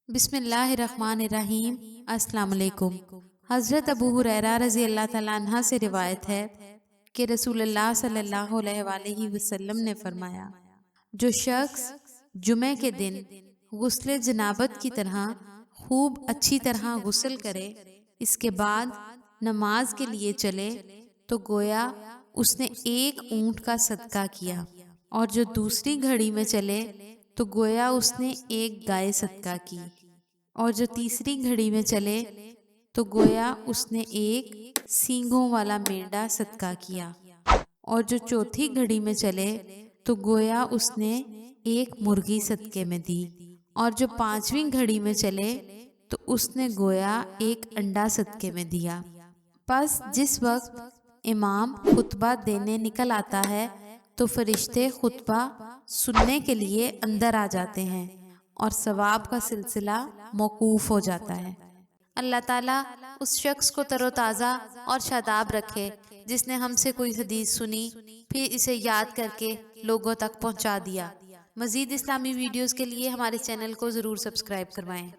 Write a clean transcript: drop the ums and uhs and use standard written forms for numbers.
बिस्मिल्लाहिर्रहमानिर्रहीम। अस्सलाम वालेकुम। हज़रत अबू हुरैरा रज़ी अल्लाह तआला अन्हा से रिवायत है कि रसूलुल्लाह सल्लल्लाहु अलैहि वसल्लम ने फरमाया, जो शख्स जुमे के दिन गुस्ल जनाबत की तरह खूब अच्छी तरह गुस्ल करे, इसके बाद नमाज के लिए चले तो गोया उसने एक ऊंट का सदका किया, और जो दूसरी घड़ी में चले तो गोया उसने एक गाय सदका की, और जो तीसरी घड़ी में चले तो गोया उसने एक सींगों वाला मेंढा सदका किया, और जो चौथी घड़ी में चले तो गोया उसने एक मुर्गी सदके में दी, और जो पांचवी घड़ी में चले तो उसने गोया एक अंडा सदके में दिया। बस जिस वक्त इमाम खुतबा देने निकल आता है तो फरिश्ते खुतबा सुनने के लिए अंदर आ जाते हैं और सवाब का सिलसिला मौकूफ हो जाता है। अल्लाह ताला उस शख्स को तरोताज़ा और शादाब रखे जिसने हमसे कोई हदीस सुनी फिर इसे याद करके लोगों तक पहुंचा दिया। मज़ीद इस्लामी वीडियोस के लिए हमारे चैनल को ज़रूर सब्सक्राइब करवाएं।